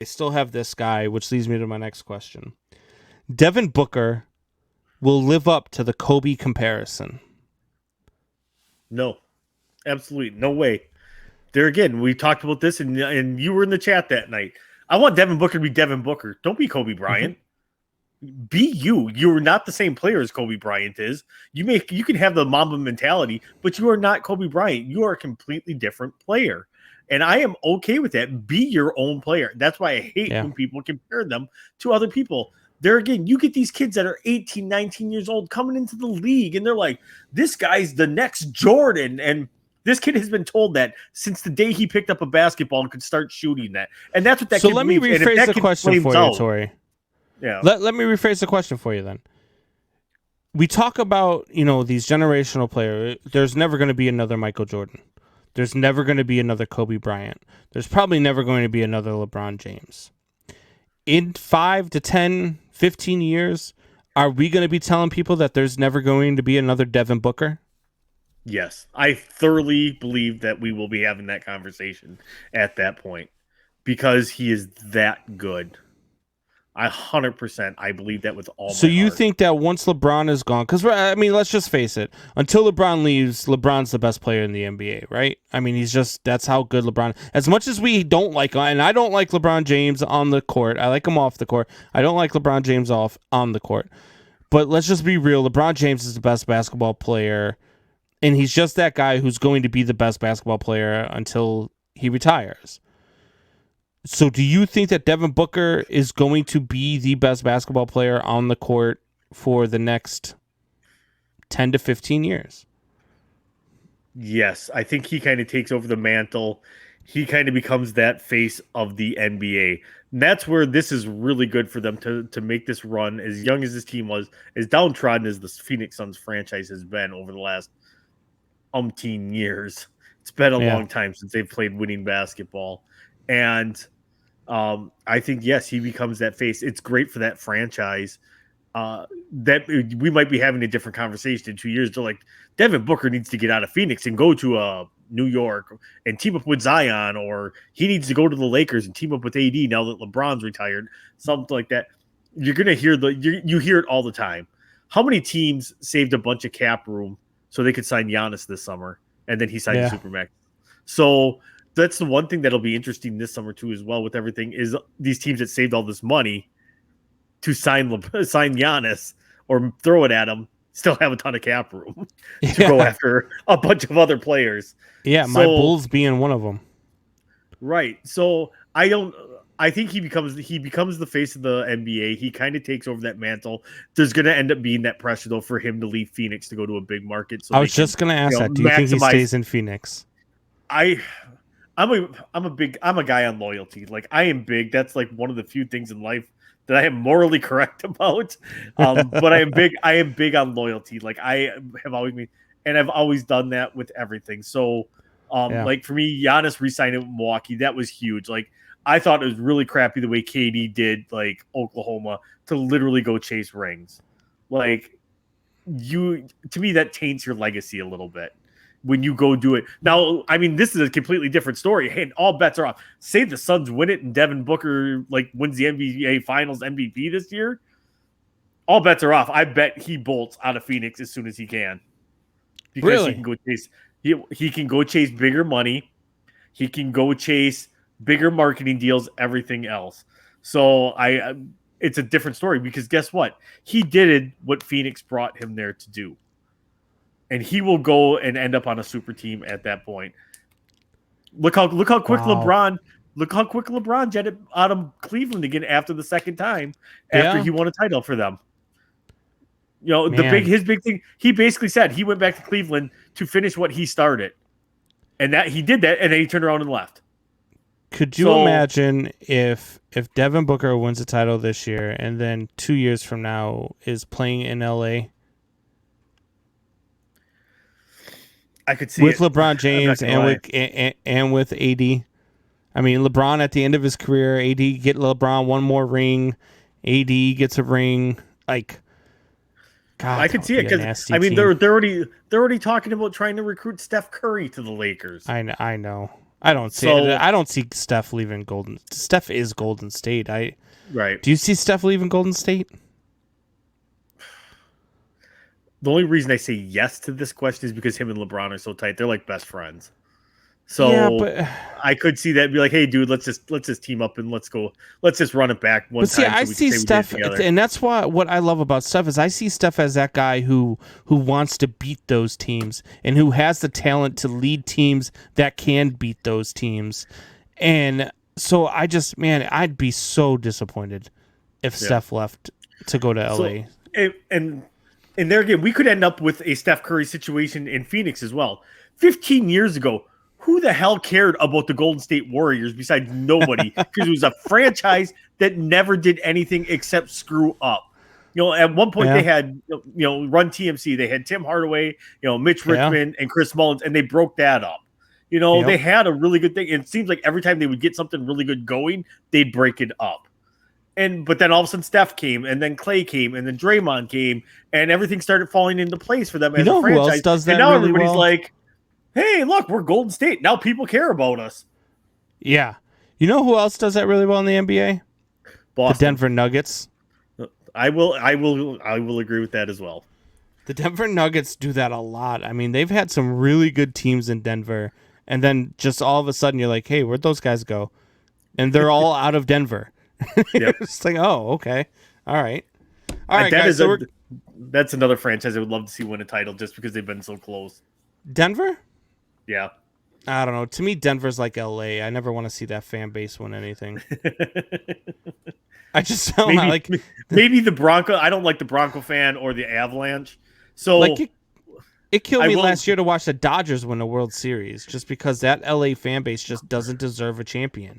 I still have this guy, which leads me to my next question. Devin Booker will live up to the Kobe comparison. No, absolutely no way. There again, we talked about this, and you were in the chat that night. I want Devin Booker to be Devin Booker. Don't be Kobe Mm-hmm. Bryant. Be you. You're not the same player as Kobe Bryant is. You can have the Mamba mentality, but you are not Kobe Bryant. You are a completely different player. And I am okay with that. Be your own player. That's why I hate Yeah. when people compare them to other people. There again, you get these kids that are 18, 19 years old coming into the league, and they're like, this guy's the next Jordan. And this kid has been told that since the day he picked up a basketball and could start shooting that. And that's what that So kid let me believes. And if rephrase that the kid question flames for you, out, Tori. yeah. Let me rephrase the question for you then. We talk about, these generational players. There's never going to be another Michael Jordan. There's never going to be another Kobe Bryant. There's probably never going to be another LeBron James. In 5 to 10, 15 years, are we going to be telling people that there's never going to be another Devin Booker? Yes, I thoroughly believe that we will be having that conversation at that point because he is that good. 100%, I believe that with all So my you heart. think that once LeBron is gone, because let's just face it, until LeBron leaves, LeBron's the best player in the NBA, right? I mean, that's how good LeBron. As much as we don't like, and I don't like LeBron James on the court, I like him off the court. I don't like LeBron James off on the court. But let's just be real. LeBron James is the best basketball player, and he's just that guy who's going to be the best basketball player until he retires. So do you think that Devin Booker is going to be the best basketball player on the court for the next 10 to 15 years? Yes, I think he kind of takes over the mantle. He kind of becomes that face of the NBA. And that's where this is really good for them to make this run. As young as this team was, as downtrodden as the Phoenix Suns franchise has been over the last umpteen years. It's been a Yeah. long time since they've played winning basketball. And I think, yes, he becomes that face. It's great for that franchise. That we might be having a different conversation in 2 years. They're like, Devin Booker needs to get out of Phoenix and go to New York and team up with Zion, or he needs to go to the Lakers and team up with AD now that LeBron's retired, something like that. You're gonna hear you hear it all the time. How many teams saved a bunch of cap room so they could sign Giannis this summer, and then he signed Yeah. a Supermax? So that's the one thing that'll be interesting this summer too, as well, with everything, is these teams that saved all this money to sign Giannis or throw it at him still have a ton of cap room to go after a bunch of other players. Yeah, So, my Bulls being one of them. right. So I think he becomes the face of the NBA. He kind of takes over that mantle. There's going to end up being that pressure though for him to leave Phoenix to go to a big market. So I was just going to ask that. Do you think he stays in Phoenix? I'm a guy on loyalty. Like, I am big. That's like one of the few things in life that I am morally correct about. But I am big on loyalty. Like, I have always been, and I've always done that with everything. So, Yeah. like for me, Giannis re-signing with Milwaukee, that was huge. Like, I thought it was really crappy the way KD did, like, Oklahoma, to literally go chase rings. Like, to me, that taints your legacy a little bit when you go do it. Now, I mean, this is a completely different story. Hey, all bets are off. Say the Suns win it and Devin Booker wins the NBA Finals MVP this year. All bets are off. I bet he bolts out of Phoenix as soon as he can, because Really? he can go chase. He can go chase bigger money. He can go chase bigger marketing deals. Everything else. So it's a different story, because guess what? He did what Phoenix brought him there to do. And he will go and end up on a super team at that point. Look how quick LeBron jetted out of Cleveland again after the second time, after he won a title for them. You know, his big thing, he basically said he went back to Cleveland to finish what he started. And that he did that, and then he turned around and left. Could you imagine if Devin Booker wins a title this year and then 2 years from now is playing in LA? I could see with it. LeBron James and with AD. I mean, LeBron at the end of his career, AD get LeBron one more ring, AD gets a ring. Like, God, I could see it, because I mean they're already talking about trying to recruit Steph Curry to the Lakers. I know. I don't see it. So I don't see Steph leaving Golden. Steph is Golden State. right. Do you see Steph leaving Golden State? The only reason I say yes to this question is because him and LeBron are so tight. They're like best friends. Yeah, So but I could see that and be like, hey, dude, let's just team up and let's just run it back one see, time. I So we see can say Steph, we did it together. and that's what I love about Steph is I see Steph as that guy who wants to beat those teams and who has the talent to lead teams that can beat those teams. And so I'd be so disappointed if Steph left to go to LA. And there again, we could end up with a Steph Curry situation in Phoenix as well. 15 years ago, who the hell cared about the Golden State Warriors besides nobody? Because it was a franchise that never did anything except screw up. At one point they had, Run TMC. They had Tim Hardaway, Mitch Richmond, and Chris Mullins, and they broke that up. They had a really good thing. It seems like every time they would get something really good going, they'd break it up. But then all of a sudden Steph came, and then Clay came, and then Draymond came, and everything started falling into place for them as a franchise. Who else does that and now really everybody's well? like, hey, look, we're Golden State. Now people care about us. Yeah. You know who else does that really well in the NBA? Boston. The Denver Nuggets. I will agree with that as well. The Denver Nuggets do that a lot. I mean, they've had some really good teams in Denver, and then just all of a sudden you're like, hey, where'd those guys go? And they're all out of Denver. Yep. It's like, oh, okay. All right, guys. That's another franchise I would love to see win a title just because they've been so close. Denver? Yeah. I don't know. To me, Denver's like LA. I never want to see that fan base win anything. I just don't maybe the Bronco. I don't like the Bronco fan or the Avalanche. So it killed me last year to watch the Dodgers win a World Series just because that LA fan base just doesn't deserve a champion.